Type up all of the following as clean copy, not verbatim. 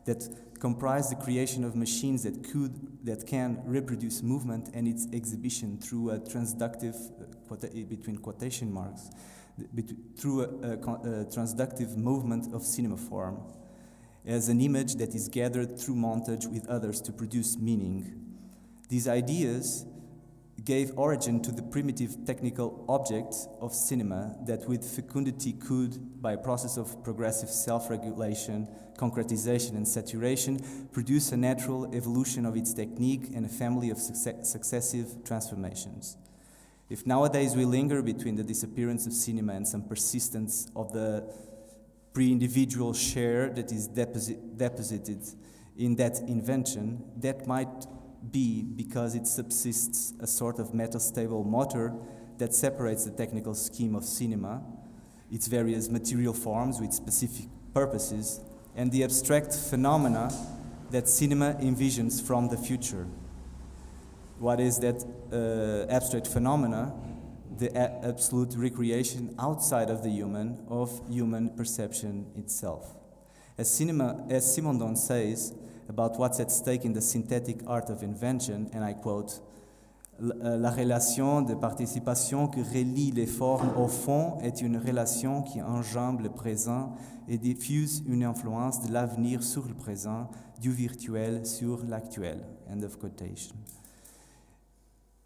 that comprise the creation of machines that can reproduce movement and its exhibition through a transductive, between quotation marks, through a transductive movement of cinema form, as an image that is gathered through montage with others to produce meaning. These ideas gave origin to the primitive technical objects of cinema that with fecundity could, by a process of progressive self-regulation, concretization and saturation, produce a natural evolution of its technique and a family of successive transformations. If nowadays we linger between the disappearance of cinema and some persistence of the pre-individual share that is deposited in that invention, that might be because it subsists a sort of metastable motor that separates the technical scheme of cinema, its various material forms with specific purposes, and the abstract phenomena that cinema envisions from the future. What is that abstract phenomena? The absolute recreation outside of the human of human perception itself. As Simondon says about what's at stake in the synthetic art of invention, and I quote, La relation de participation qui relie les formes au fond est une relation qui enjambe le présent et diffuse une influence de l'avenir sur le présent, du virtuel sur l'actuel. End of quotation.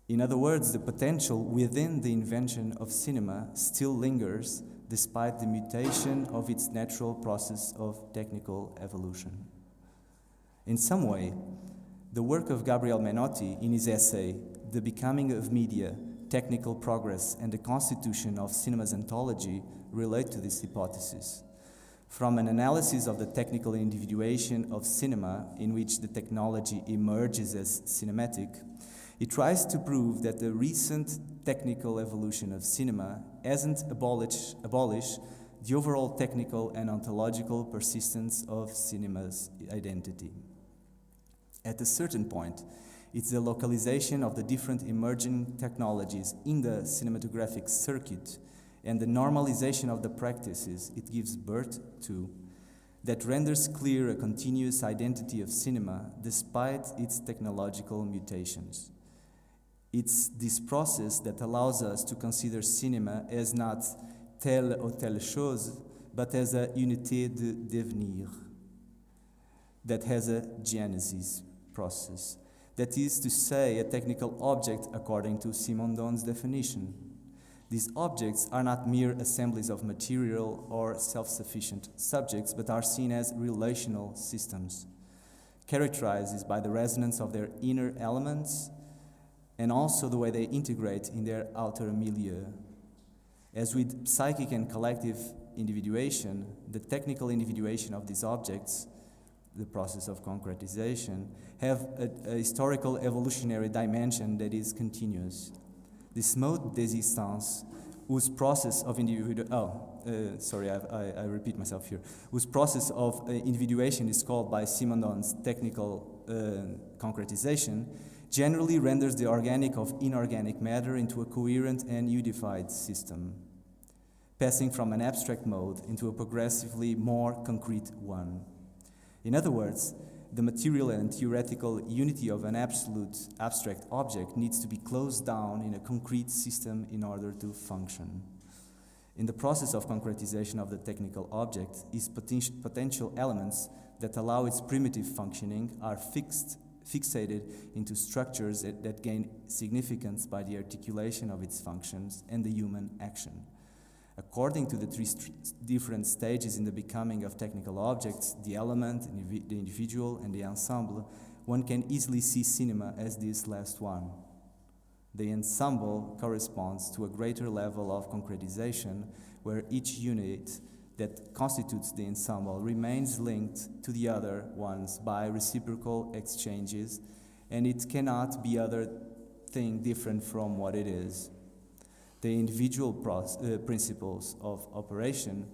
In other words, the potential within the invention of cinema still lingers despite the mutation of its natural process of technical evolution. In some way, the work of Gabriel Menotti in his essay, The Becoming of Media, Technical Progress and the Constitution of Cinema's Ontology relate to this hypothesis. From an analysis of the technical individuation of cinema, in which the technology emerges as cinematic, it tries to prove that the recent technical evolution of cinema hasn't abolished the overall technical and ontological persistence of cinema's identity. At a certain point, it's the localization of the different emerging technologies in the cinematographic circuit and the normalization of the practices it gives birth to that renders clear a continuous identity of cinema despite its technological mutations. It's this process that allows us to consider cinema as not telle ou telle chose, but as a unité de devenir that has a genesis process. That is to say, a technical object according to Simondon's definition. These objects are not mere assemblies of material or self-sufficient subjects, but are seen as relational systems, characterized by the resonance of their inner elements and also the way they integrate in their outer milieu. As with psychic and collective individuation, the technical individuation of these objects, the process of concretization, have a historical evolutionary dimension that is continuous. This mode d'existence, whose process of I repeat myself here, whose process of individuation is called by Simondon's technical concretization, generally renders the organic of inorganic matter into a coherent and unified system, passing from an abstract mode into a progressively more concrete one. In other words, the material and theoretical unity of an absolute abstract object needs to be closed down in a concrete system in order to function. In the process of concretization of the technical object, its potential elements that allow its primitive functioning are fixated into structures that gain significance by the articulation of its functions and the human action. According to the three different stages in the becoming of technical objects, the element, the individual, and the ensemble, one can easily see cinema as this last one. The ensemble corresponds to a greater level of concretization, where each unit that constitutes the ensemble remains linked to the other ones by reciprocal exchanges, and it cannot be other thing different from what it is. The individual principles of operation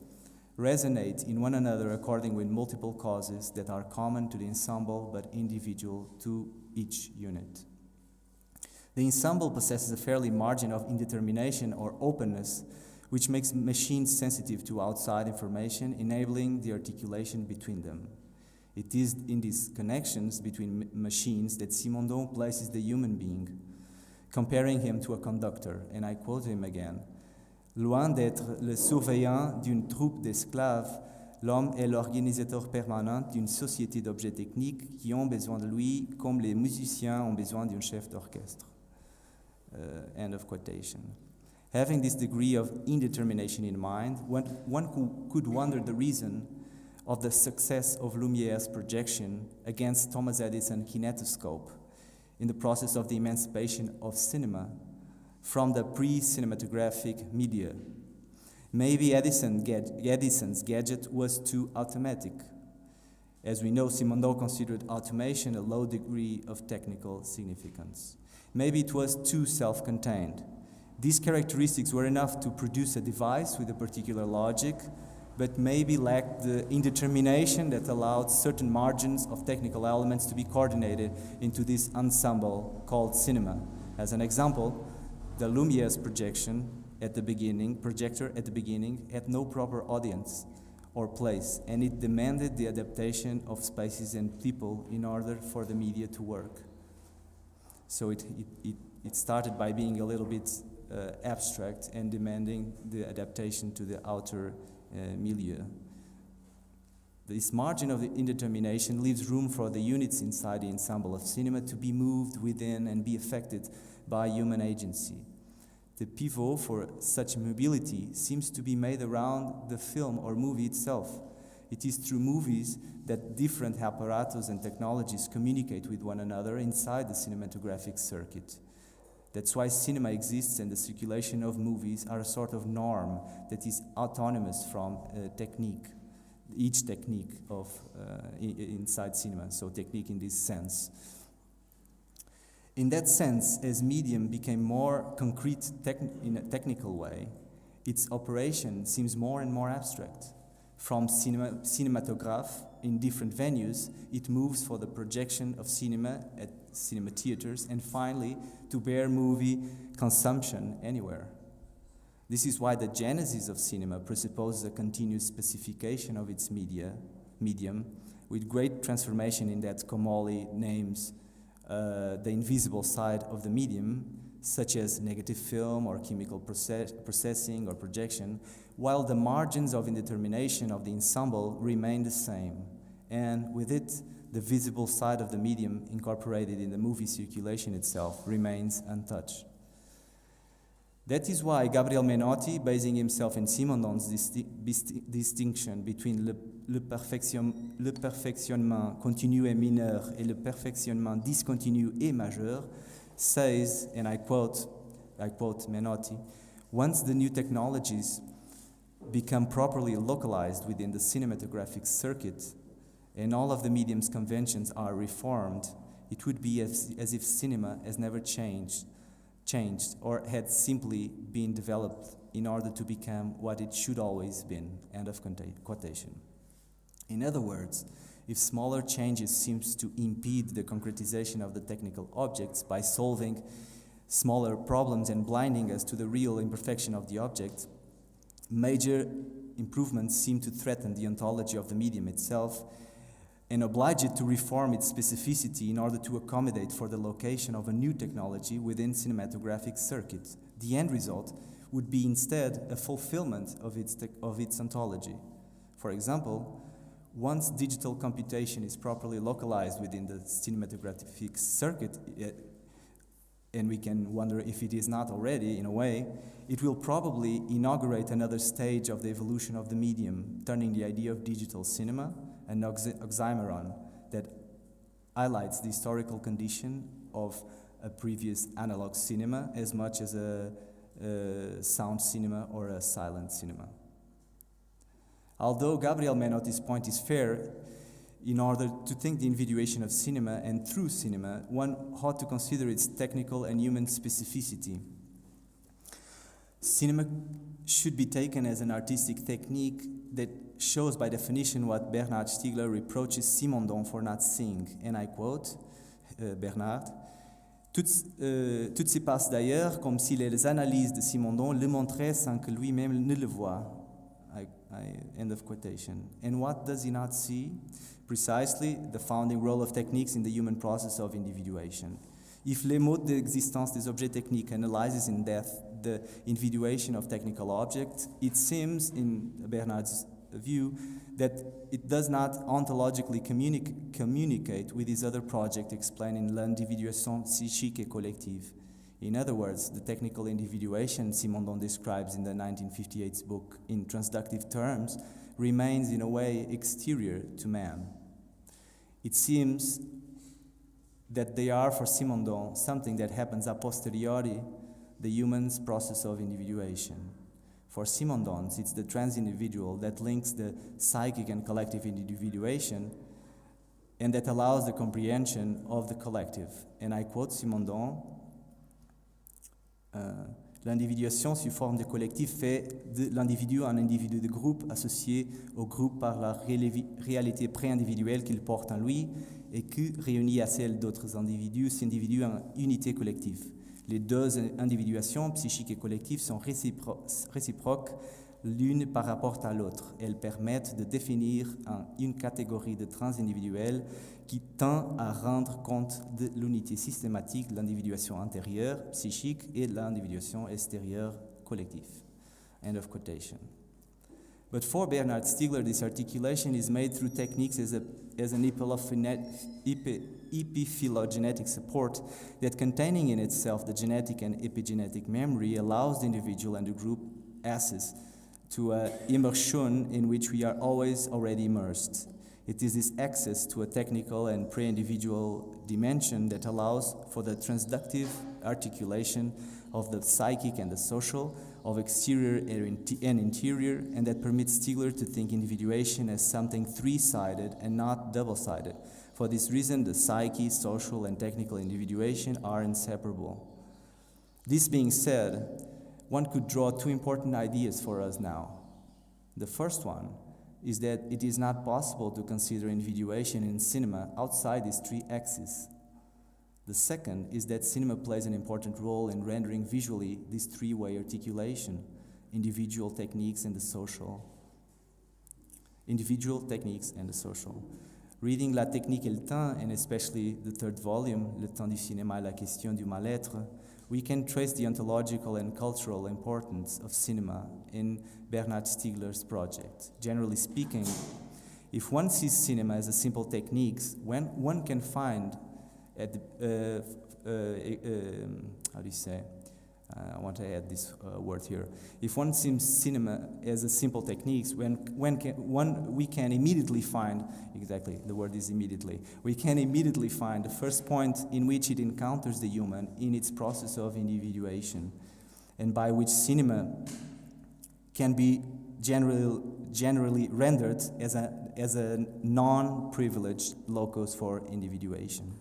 resonate in one another according with multiple causes that are common to the ensemble but individual to each unit. The ensemble possesses a fairly margin of indetermination or openness, which makes machines sensitive to outside information, enabling the articulation between them. It is in these connections between machines that Simondon places the human being, comparing him to a conductor, and I quote him again. Loin d'être le surveillant d'une troupe d'esclaves, l'homme est l'organisateur permanent d'une société d'objets techniques qui ont besoin de lui comme les musiciens ont besoin d'un chef d'orchestre. End of quotation. Having this degree of indetermination in mind, one could wonder the reason of the success of Lumiere's projection against Thomas Edison's kinetoscope in the process of the emancipation of cinema from the pre-cinematographic media. Maybe Edison's gadget was too automatic. As we know, Simondon considered automation a low degree of technical significance. Maybe it was too self-contained. These characteristics were enough to produce a device with a particular logic, but maybe lacked the indetermination that allowed certain margins of technical elements to be coordinated into this ensemble called cinema. As an example, the Lumiere's projector at the beginning had no proper audience or place, and it demanded the adaptation of spaces and people in order for the media to work. So it started by being a little bit abstract and demanding the adaptation to the outer milieu. This margin of indetermination leaves room for the units inside the ensemble of cinema to be moved within and be affected by human agency. The pivot for such mobility seems to be made around the film or movie itself. It is through movies that different apparatus and technologies communicate with one another inside the cinematographic circuit. That's why cinema exists and the circulation of movies are a sort of norm that is autonomous from technique, each technique of inside cinema, so technique in this sense. In that sense, as medium became more concrete in a technical way, its operation seems more and more abstract. From cinematograph in different venues, it moves for the projection of cinema at cinema theaters, and finally to bare movie consumption anywhere. This is why the genesis of cinema presupposes a continuous specification of its medium, with great transformation in that Comolli names the invisible side of the medium, such as negative film or chemical processing or projection, while the margins of indetermination of the ensemble remain the same, and with it, the visible side of the medium incorporated in the movie circulation itself remains untouched. That is why Gabriel Menotti, basing himself in Simondon's distinction between le perfectionnement continu et mineur et le perfectionnement discontinu et majeur, says, and I quote Menotti, once the new technologies become properly localized within the cinematographic circuit and all of the medium's conventions are reformed, it would be as if cinema has never changed or had simply been developed in order to become what it should always been, end of quotation. In other words, if smaller changes seems to impede the concretization of the technical objects by solving smaller problems and blinding us to the real imperfection of the object, major improvements seem to threaten the ontology of the medium itself and oblige it to reform its specificity in order to accommodate for the location of a new technology within cinematographic circuits. The end result would be instead a fulfillment of its ontology. For example, once digital computation is properly localized within the cinematographic circuit, and we can wonder if it is not already in a way, it will probably inaugurate another stage of the evolution of the medium, turning the idea of digital cinema an oxymoron that highlights the historical condition of a previous analog cinema as much as a sound cinema or a silent cinema. Although Gabriel Menotti's point is fair, in order to think the individuation of cinema and through cinema, one ought to consider its technical and human specificity. Cinema should be taken as an artistic technique that shows by definition what Bernard Stiegler reproaches Simondon for not seeing, and I quote Bernard, tout se passe d'ailleurs comme si les analyses de Simondon le montraient sans que lui-même ne le voie. End of quotation. And what does he not see? Precisely the founding role of techniques in the human process of individuation. If le mode d'existence des objets techniques analyzes in depth the individuation of technical objects, it seems, in Bernard's view, that it does not ontologically communicate with his other project explaining l'individuation psychique et collective. In other words, the technical individuation Simondon describes in the 1958 book in transductive terms remains in a way exterior to man. It seems that they are for Simondon something that happens a posteriori the human's process of individuation. For Simondon, it's the trans-individual that links the psychic and collective individuation and that allows the comprehension of the collective. And I quote Simondon, l'individuation sous forme de collectif fait de l'individu un individu de groupe associé au groupe par la réalité pré-individuelle qu'il porte en lui et qui, réunie à celle d'autres individus, s'individue en unité collective. Les deux individuations, psychiques et collectives, sont réciproques l'une par rapport à l'autre. Elles permettent de définir une catégorie de transindividuels qui tend à rendre compte de l'unité systématique de l'individuation intérieure, psychique, et de l'individuation extérieure, collective. End of quotation. But for Bernard Stiegler, this articulation is made through techniques as an epiphylogenetic support that, containing in itself the genetic and epigenetic memory, allows the individual and the group access to an immersion in which we are always already immersed. It is this access to a technical and pre-individual dimension that allows for the transductive articulation of the psychic and the social, of exterior and interior, and that permits Stiegler to think individuation as something three-sided and not double-sided. For this reason, the psyche, social, and technical individuation are inseparable. This being said, one could draw two important ideas for us now. The first one is that it is not possible to consider individuation in cinema outside these three axes. The second is that cinema plays an important role in rendering visually this three-way articulation, individual techniques and the social. Reading La Technique et le Temps, and especially the third volume, Le Temps du cinéma et la question du mal-être, we can trace the ontological and cultural importance of cinema in Bernard Stiegler's project. Generally speaking, if one sees cinema as a simple technique, one can find at the, how do you say? I want to add this word here. If one sees cinema as a simple technique, we can immediately find, exactly, the word is immediately, we can immediately find the first point in which it encounters the human in its process of individuation, and by which cinema can be generally rendered as a non-privileged locus for individuation.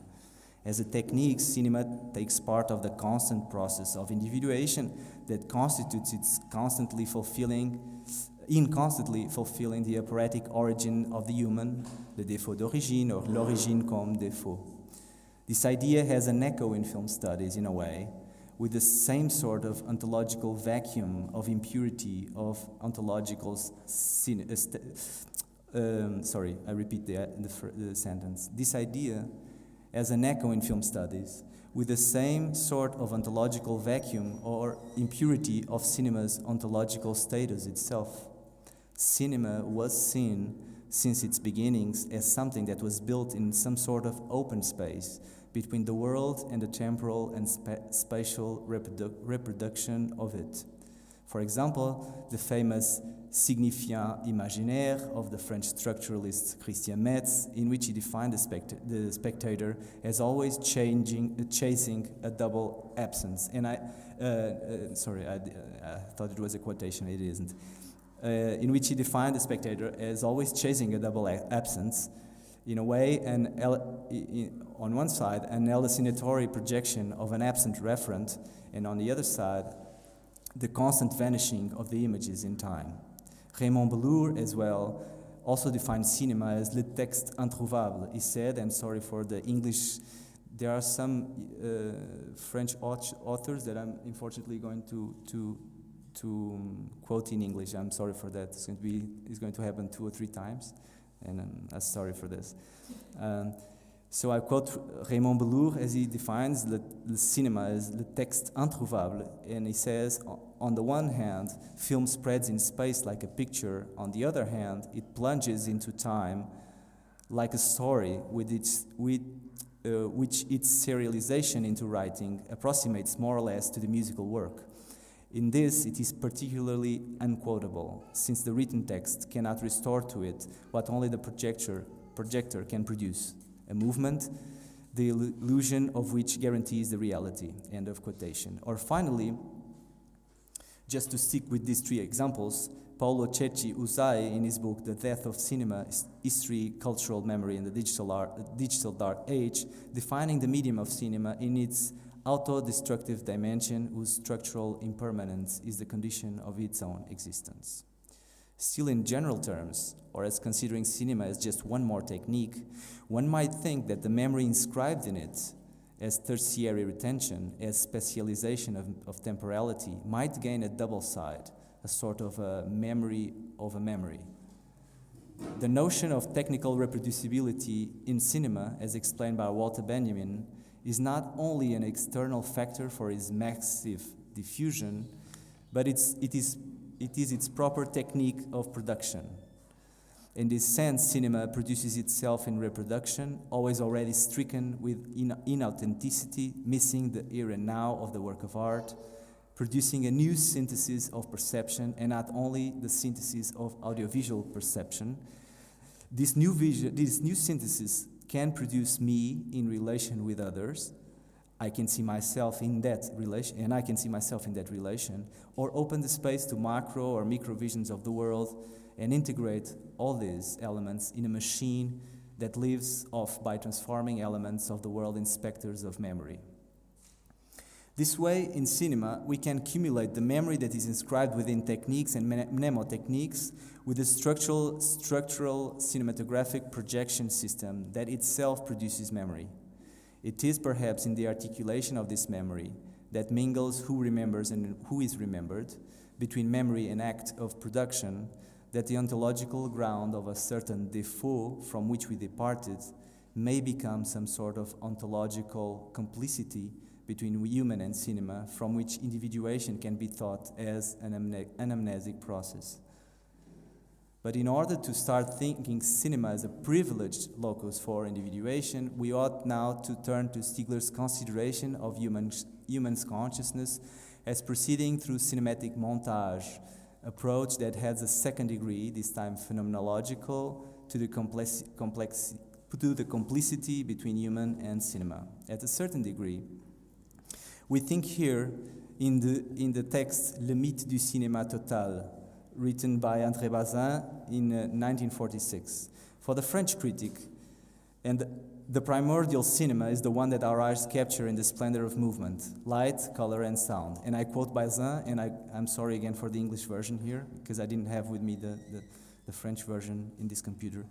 As a technique, cinema takes part of the constant process of individuation that constitutes its constantly fulfilling the operatic origin of the human, le défaut d'origine, or l'origine comme défaut. This idea has an echo in film studies, in a way, with the same sort of ontological vacuum of impurity of ontological sorry, I repeat the sentence. This idea as an echo in film studies, with the same sort of ontological vacuum or impurity of cinema's ontological status itself. Cinema was seen since its beginnings as something that was built in some sort of open space between the world and the temporal and spatial reproduction of it. For example, the famous Signifiant imaginaire of the French structuralist Christian Metz, in which he defined the spectator as always chasing a double absence. And sorry, I thought it was a quotation, it isn't. In which he defined the spectator as always chasing a double absence, in a way, on one side, an hallucinatory projection of an absent referent, and on the other side, the constant vanishing of the images in time. Raymond Bellour, as well, also defined cinema as le texte introuvable. He said, and sorry for the English, there are some French authors that I'm unfortunately going to quote in English. I'm sorry for that. It's going to happen 2 or 3 times, and I'm sorry for this. So I quote Raymond Bellour as he defines le cinéma as le texte introuvable, and he says, on the one hand, film spreads in space like a picture. On the other hand, it plunges into time like a story which its serialization into writing approximates more or less to the musical work. In this, it is particularly unquotable, since the written text cannot restore to it what only the projector can produce, a movement, the illusion of which guarantees the reality. End of quotation. Or finally, just to stick with these 3 examples, Paolo Cecchi Usai, in his book The Death of Cinema, History, Cultural Memory in the Digital Dark Age, defining the medium of cinema in its auto-destructive dimension whose structural impermanence is the condition of its own existence. Still in general terms, or as considering cinema as just one more technique, one might think that the memory inscribed in it as tertiary retention, as specialization of temporality, might gain a double side, a sort of a memory of a memory. The notion of technical reproducibility in cinema, as explained by Walter Benjamin, is not only an external factor for its massive diffusion, but it is its proper technique of production. In this sense, cinema produces itself in reproduction, always already stricken with inauthenticity, missing the here and now of the work of art, producing a new synthesis of perception, and not only the synthesis of audiovisual perception. This new synthesis can produce me in relation with others. I can see myself in that relation, and I can see myself in that relation, or open the space to macro or micro visions of the world and integrate all these elements in a machine that lives off by transforming elements of the world in specters of memory. This way, in cinema, we can accumulate the memory that is inscribed within techniques and mnemotechniques with a structural cinematographic projection system that itself produces memory. It is perhaps in the articulation of this memory that mingles who remembers and who is remembered, between memory and act of production, that the ontological ground of a certain défaut from which we departed may become some sort of ontological complicity between human and cinema, from which individuation can be thought as an anamnesic process. But in order to start thinking cinema as a privileged locus for individuation, we ought now to turn to Stigler's consideration of human's consciousness as proceeding through cinematic montage, approach that has a second degree, this time phenomenological, to the complicity between human and cinema. At a certain degree, we think here in the text Le Mythe du Cinéma Total, written by André Bazin in 1946. For the French critic, and the primordial cinema is the one that our eyes capture in the splendor of movement, light, color, and sound. And I quote Bazin, and I'm sorry again for the English version here, because I didn't have with me the French version in this computer.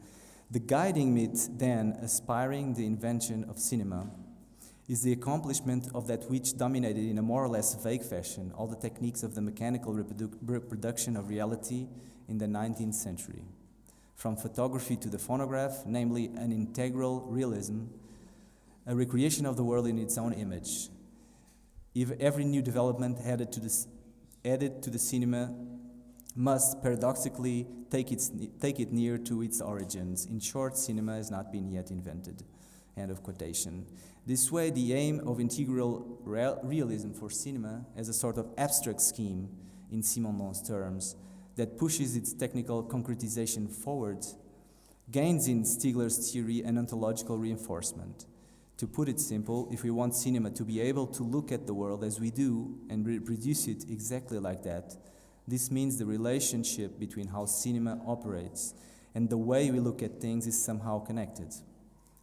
The guiding myth, then, aspiring the invention of cinema, is the accomplishment of that which dominated in a more or less vague fashion all the techniques of the mechanical reproduction of reality in the 19th century. From photography to the phonograph, namely an integral realism, a recreation of the world in its own image. If every new development added to the cinema must paradoxically take it near to its origins. In short, cinema has not been yet invented. End of quotation. This way, the aim of integral realism for cinema as a sort of abstract scheme, in Simondon's terms, that pushes its technical concretization forward, gains in Stigler's theory an ontological reinforcement. To put it simple, if we want cinema to be able to look at the world as we do and reproduce it exactly like that, this means the relationship between how cinema operates and the way we look at things is somehow connected.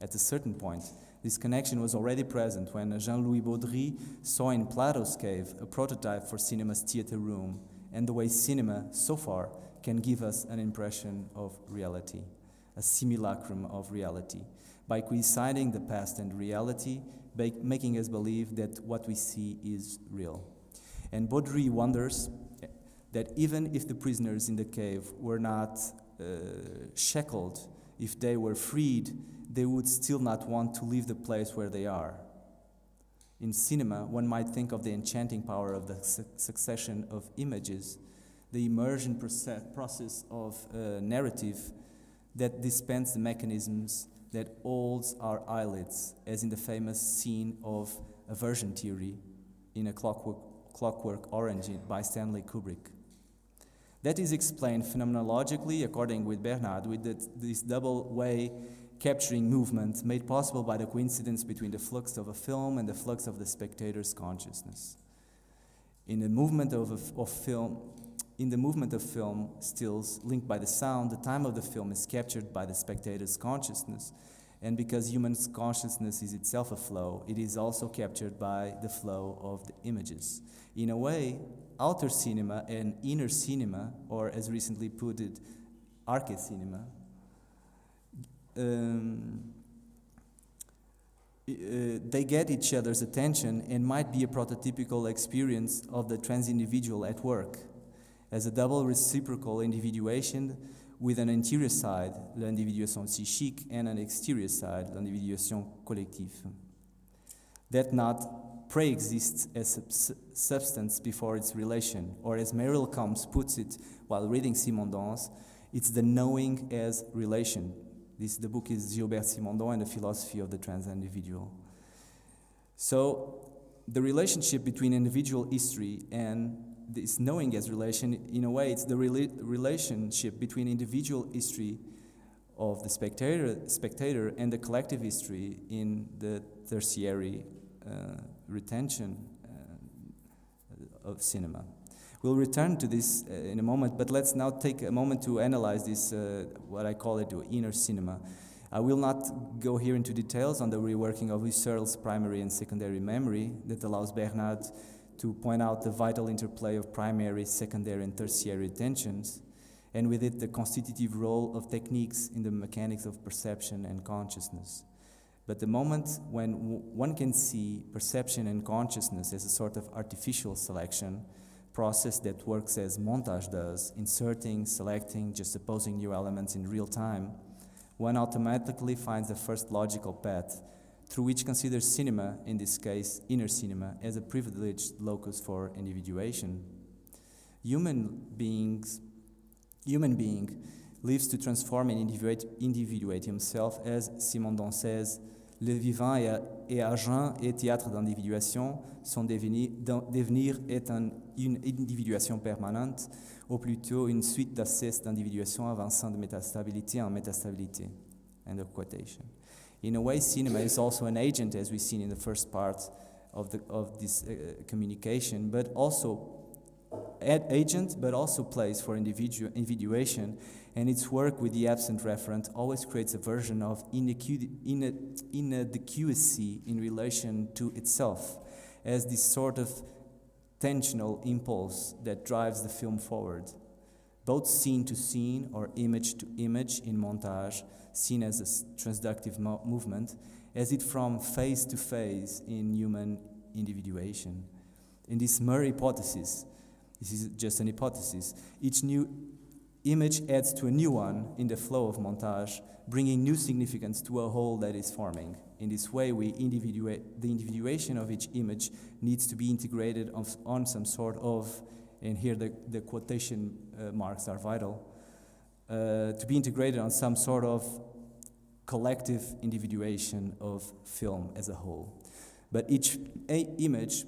At a certain point, this connection was already present when Jean-Louis Baudry saw in Plato's Cave a prototype for cinema's theater room and the way cinema, so far, can give us an impression of reality, a simulacrum of reality, by coinciding the past and reality, making us believe that what we see is real. And Baudry wonders, that even if the prisoners in the cave were not shackled, if they were freed, they would still not want to leave the place where they are. In cinema, one might think of the enchanting power of the succession of images, the immersion process of narrative that dispense the mechanisms that holds our eyelids, as in the famous scene of aversion theory in A Clockwork Orange by Stanley Kubrick. That is explained phenomenologically, according with Bernard, with this double way capturing movement made possible by the coincidence between the flux of a film and the flux of the spectator's consciousness. In the movement of film stills linked by the sound, the time of the film is captured by the spectator's consciousness, and because human consciousness is itself a flow, it is also captured by the flow of the images. In a way, outer cinema and inner cinema, or as recently put it, arche cinema, they get each other's attention and might be a prototypical experience of the transindividual at work, as a double reciprocal individuation with an interior side, l'individuation psychique, and an exterior side, l'individuation collective. That not pre-exists as substance before its relation, or as Meryl Combs puts it while reading Simondon's, it's the knowing as relation. The book is Gilbert Simondon and the Philosophy of the Trans-Individual. So the relationship between individual history and this knowing as relation, in a way, it's the relationship between individual history of the spectator and the collective history in the tertiary retention of cinema. We'll return to this in a moment, but let's now take a moment to analyze this, what I call it, inner cinema. I will not go here into details on the reworking of Husserl's primary and secondary memory that allows Bernard to point out the vital interplay of primary, secondary, and tertiary tensions, and with it the constitutive role of techniques in the mechanics of perception and consciousness. But the moment when one can see perception and consciousness as a sort of artificial selection process that works as montage does, inserting, selecting, juxtaposing new elements in real time, one automatically finds the first logical path through which considers cinema, in this case inner cinema, as a privileged locus for individuation. Human being lives to transform and individuate himself, as Simondon says, le vivant est agent et théâtre d'individuation, son devenir est une individuation permanente, ou plutôt une suite d'accès d'individuation avançant de métastabilité en métastabilité. End of quotation. In a way, cinema is also an agent, as we've seen in the first part of this communication, but also agent, but also place for individuation, and its work with the absent referent always creates a version of inadequacy in relation to itself, as this sort of tensional impulse that drives the film forward, both scene to scene or image to image in montage, seen as a transductive movement, as it from phase to phase in human individuation. In this mere hypothesis, this is just an hypothesis, each new image adds to a new one in the flow of montage, bringing new significance to a whole that is forming. In this way, the individuation of each image needs to be integrated on some sort of, and here the quotation marks are vital, to be integrated on some sort of collective individuation of film as a whole. But each image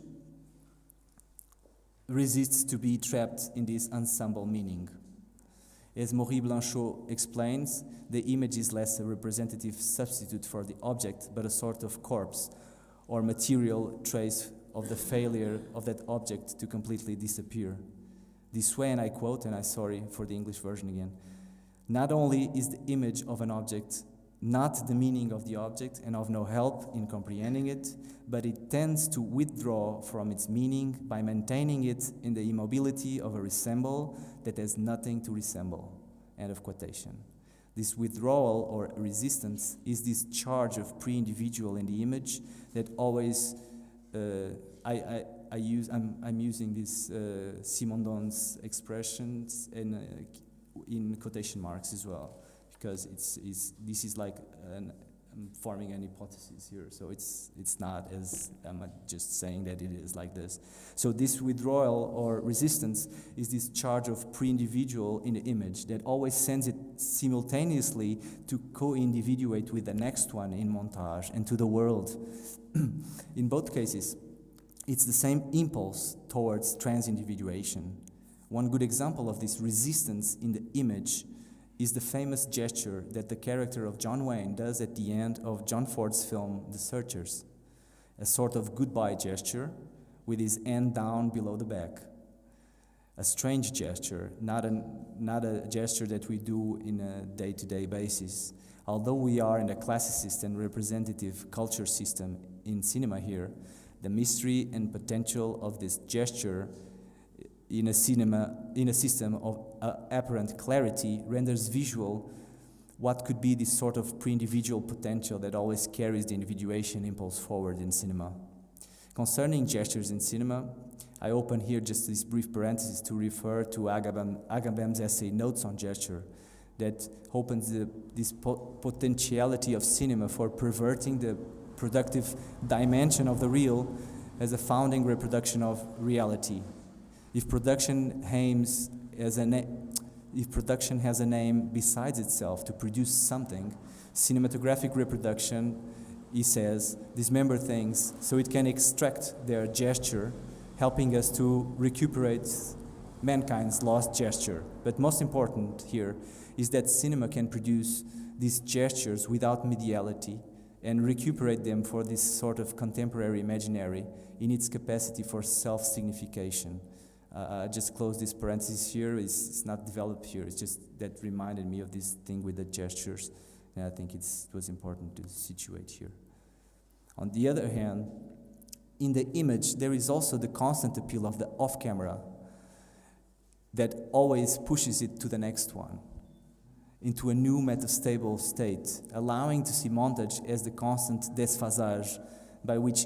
resists to be trapped in this ensemble meaning. As Maurice Blanchot explains, the image is less a representative substitute for the object, but a sort of corpse or material trace of the failure of that object to completely disappear. This way, and I quote, and I'm sorry for the English version again, not only is the image of an object not the meaning of the object and of no help in comprehending it, but it tends to withdraw from its meaning by maintaining it in the immobility of a resemble that has nothing to resemble. End of quotation. This withdrawal or resistance is this charge of pre-individual in the image that always, I'm using these Simondon's expressions in quotation marks as well, because this is like I'm forming an hypothesis here, so it's not as I'm just saying that it is like this. So this withdrawal or resistance is this charge of pre-individual in the image that always sends it simultaneously to co-individuate with the next one in montage and to the world. In both cases, it's the same impulse towards transindividuation. One good example of this resistance in the image is the famous gesture that the character of John Wayne does at the end of John Ford's film The Searchers, a sort of goodbye gesture with his hand down below the back. A strange gesture, not a gesture that we do in a day-to-day basis. Although we are in a classicist and representative culture system in cinema here, the mystery and potential of this gesture in a system of apparent clarity renders visual what could be this sort of pre-individual potential that always carries the individuation impulse forward in cinema. Concerning gestures in cinema, I open here just this brief parenthesis to refer to Agamben's essay Notes on Gesture that opens this potentiality of cinema for perverting the productive dimension of the real as a founding reproduction of reality. If production has a name besides itself to produce something, cinematographic reproduction, he says, dismember things so it can extract their gesture, helping us to recuperate mankind's lost gesture. But most important here is that cinema can produce these gestures without mediality and recuperate them for this sort of contemporary imaginary in its capacity for self-signification. I just close this parenthesis here. It's not developed here. It's just that reminded me of this thing with the gestures, and I think it was important to situate here. On the other hand, in the image, there is also the constant appeal of the off-camera that always pushes it to the next one, into a new metastable state, allowing to see montage as the constant desphasage by which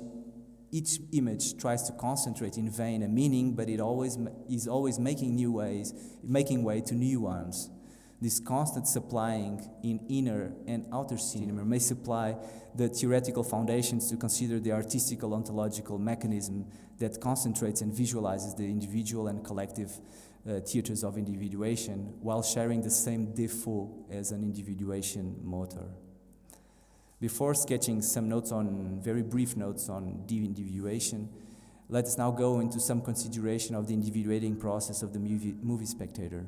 each image tries to concentrate in vain a meaning, but it is always making way to new ones. This constant supplying in inner and outer cinema may supply the theoretical foundations to consider the artistical ontological mechanism that concentrates and visualizes the individual and collective theaters of individuation while sharing the same default as an individuation motor. Before sketching some very brief notes on de-individuation, let us now go into some consideration of the individuating process of the movie spectator.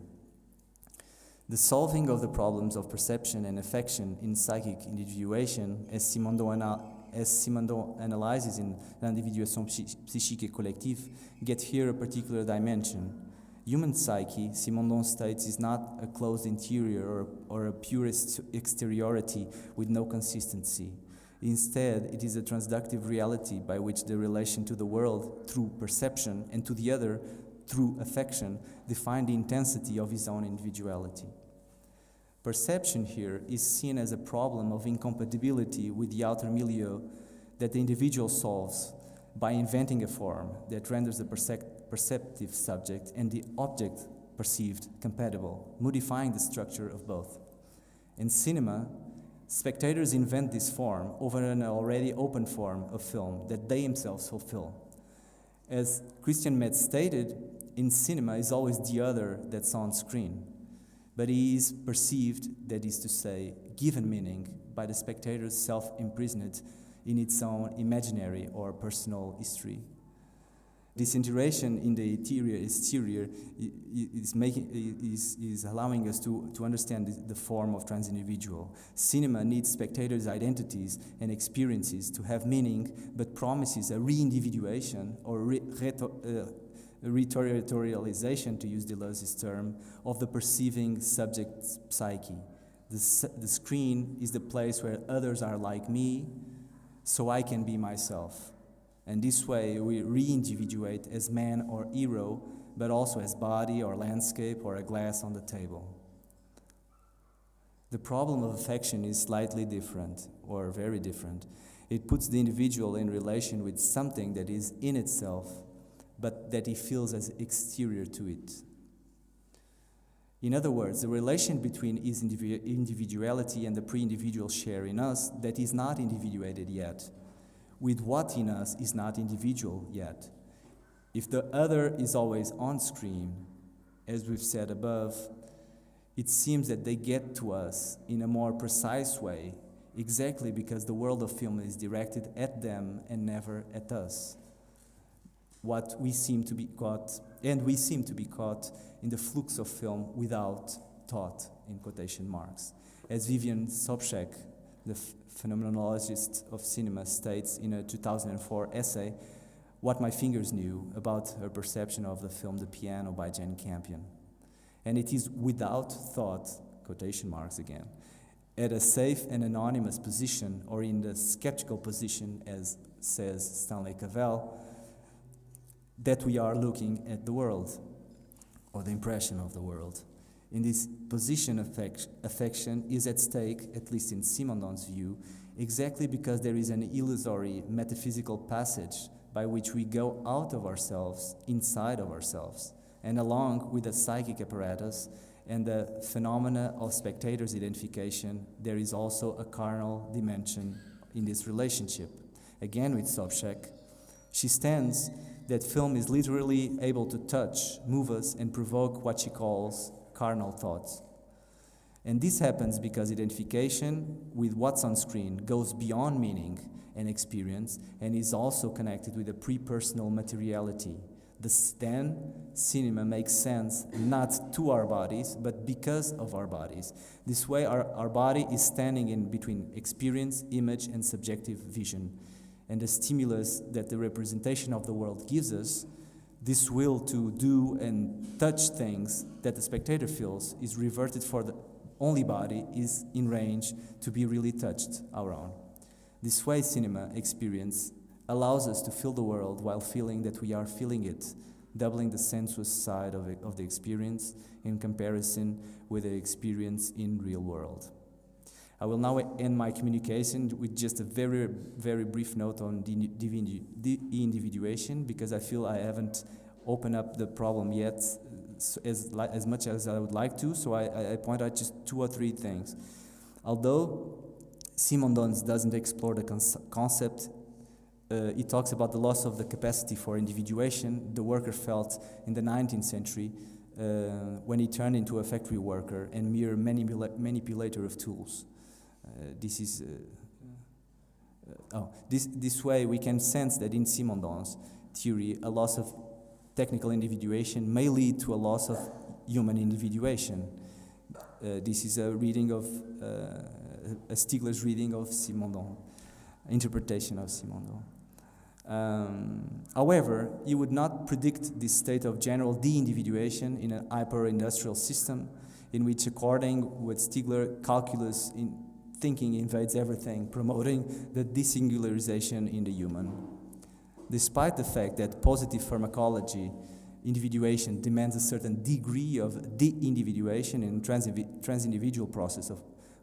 The solving of the problems of perception and affection in psychic individuation, as Simondon analyzes in L'individuation psychique et collective, get here a particular dimension. Human psyche, Simondon states, is not a closed interior or a pure exteriority with no consistency. Instead, it is a transductive reality by which the relation to the world through perception and to the other through affection define the intensity of his own individuality. Perception here is seen as a problem of incompatibility with the outer milieu that the individual solves by inventing a form that renders the perceptive subject and the object perceived compatible, modifying the structure of both. In cinema, spectators invent this form over an already open form of film that they themselves fulfill. As Christian Metz stated, in cinema is always the other that's on screen, but he is perceived, that is to say, given meaning by the spectator's self-imprisoned in its own imaginary or personal history. This integration in the exterior is allowing us to understand the form of transindividual. Cinema needs spectators' identities and experiences to have meaning, but promises a re-individuation or reterritorialization, to use Deleuze's term, of the perceiving subject's psyche. The screen is the place where others are like me, so I can be myself. And this way we re-individuate as man or hero, but also as body or landscape or a glass on the table. The problem of affection is slightly different, or very different. It puts the individual in relation with something that is in itself but that he feels as exterior to it. In other words, the relation between his individuality and the pre-individual share in us that is not individuated yet, with what in us is not individual yet. If the other is always on screen, as we've said above, it seems that they get to us in a more precise way, exactly because the world of film is directed at them and never at us. We seem to be caught in the flux of film without thought, in quotation marks. As Vivian Sobchak, the phenomenologist of cinema, states in a 2004 essay, What My Fingers Knew, about her perception of the film The Piano by Jane Campion. And it is without thought, quotation marks again, at a safe and anonymous position, or in the skeptical position, as says Stanley Cavell, that we are looking at the world, or the impression of the world. In this position, affection is at stake, at least in Simondon's view, exactly because there is an illusory metaphysical passage by which we go out of ourselves, inside of ourselves, and along with the psychic apparatus and the phenomena of spectator's identification, there is also a carnal dimension in this relationship. Again with Sobchak, she stands that film is literally able to touch, move us, and provoke what she calls carnal thoughts. And this happens because identification with what's on screen goes beyond meaning and experience and is also connected with a pre-personal materiality. Then cinema makes sense not to our bodies, but because of our bodies. This way our body is standing in between experience, image, and subjective vision. And the stimulus that the representation of the world gives us, this will to do and touch things that the spectator feels, is reverted for the only body is in range to be really touched, our own. This way cinema experience allows us to feel the world while feeling that we are feeling it, doubling the sensuous side of the experience in comparison with the experience in real world. I will now end my communication with just a very, very brief note on de-individuation, because I feel I haven't opened up the problem yet as much as I would like to, so I point out just 2 or 3 things. Although Simondon doesn't explore the concept, he talks about the loss of the capacity for individuation the worker felt in the 19th century when he turned into a factory worker and mere manipulator of tools. This way we can sense that in Simondon's theory, a loss of technical individuation may lead to a loss of human individuation. This is a reading of a Stigler's reading of Simondon, interpretation of Simondon. However, you would not predict this state of general de-individuation in a hyper-industrial system in which, according with Stigler, calculus in thinking invades everything, promoting the desingularization in the human. Despite the fact that positive pharmacology, individuation demands a certain degree of de-individuation in trans-individual process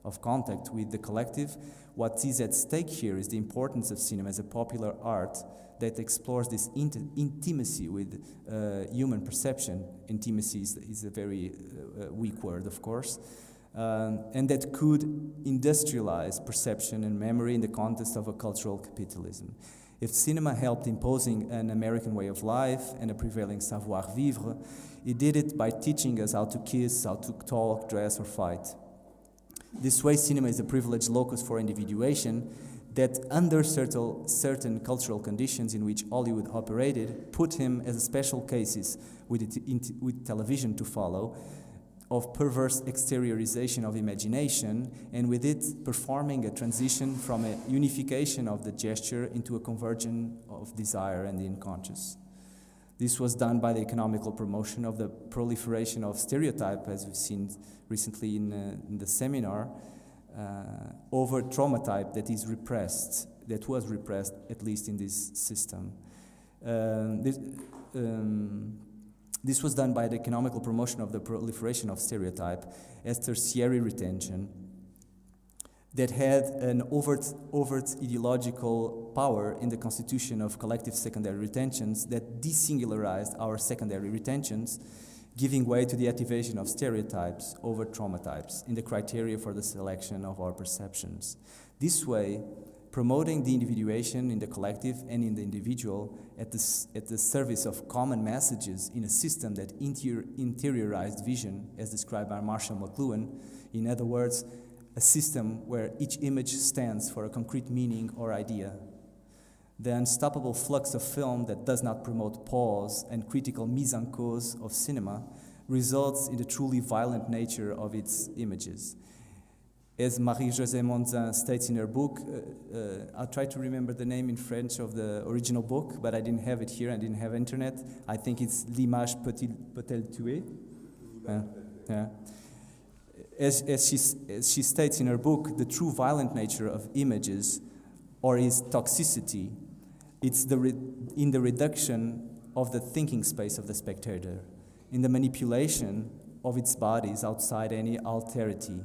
of contact with the collective, what is at stake here is the importance of cinema as a popular art that explores this intimacy with human perception. Intimacy is a very weak word, of course, and that could industrialize perception and memory in the context of a cultural capitalism. If cinema helped imposing an American way of life and a prevailing savoir-vivre, it did it by teaching us how to kiss, how to talk, dress, or fight. This way, cinema is a privileged locus for individuation that, under certain cultural conditions in which Hollywood operated, put him as a special cases with television to follow, of perverse exteriorization of imagination, and with it performing a transition from a unification of the gesture into a conversion of desire and the unconscious. This was done by the economical promotion of the proliferation of stereotype, as we've seen recently in the seminar, over trauma type that was repressed, at least in this system. This was done by the economical promotion of the proliferation of stereotype as tertiary retention, that had an overt ideological power in the constitution of collective secondary retentions that desingularized our secondary retentions, giving way to the activation of stereotypes over trauma types in the criteria for the selection of our perceptions. This way, promoting the individuation in the collective and in the individual at the service of common messages in a system that interiorized vision, as described by Marshall McLuhan, in other words, a system where each image stands for a concrete meaning or idea. The unstoppable flux of film that does not promote pause and critical mise en cause of cinema results in the truly violent nature of its images. As Marie-Josée Monzin states in her book, I'll try to remember the name in French of the original book, but I didn't have it here, I didn't have internet. I think it's L'image peut-elle tuer? Yeah. As she states in her book, the true violent nature of images, or its toxicity, it's in the reduction of the thinking space of the spectator, in the manipulation of its bodies outside any alterity.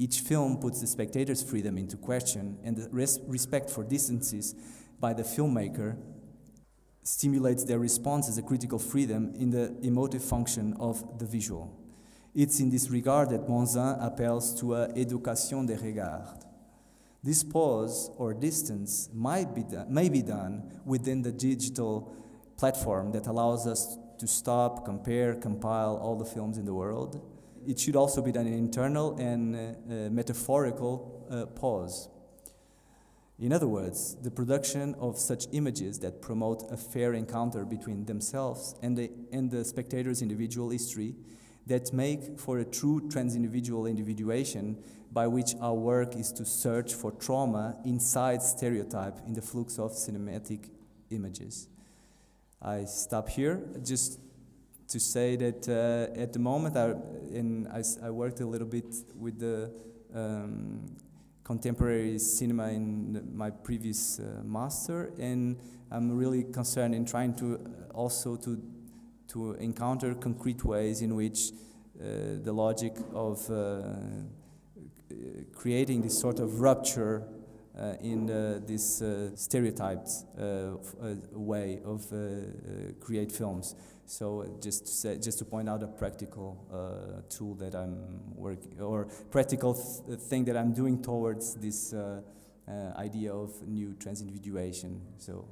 Each film puts the spectator's freedom into question, and the respect for distances by the filmmaker stimulates their response as a critical freedom in the emotive function of the visual. It's in this regard that Monzin appeals to a éducation des regards. This pause or distance may be done within the digital platform that allows us to stop, compare, compile all the films in the world. It should also be done in internal and metaphorical pause. In other words, the production of such images that promote a fair encounter between themselves and the spectator's individual history that make for a true trans-individual individuation by which our work is to search for trauma inside stereotype in the flux of cinematic images. I stop here just to say that at the moment I worked a little bit with the contemporary cinema in my previous master, and I'm really concerned in trying to also to encounter concrete ways in which the logic of creating this sort of rupture in this stereotyped way of create films. So just to point out a practical tool that I'm working, or practical thing that I'm doing towards this idea of new trans-individuation. So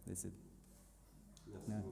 that's it. No.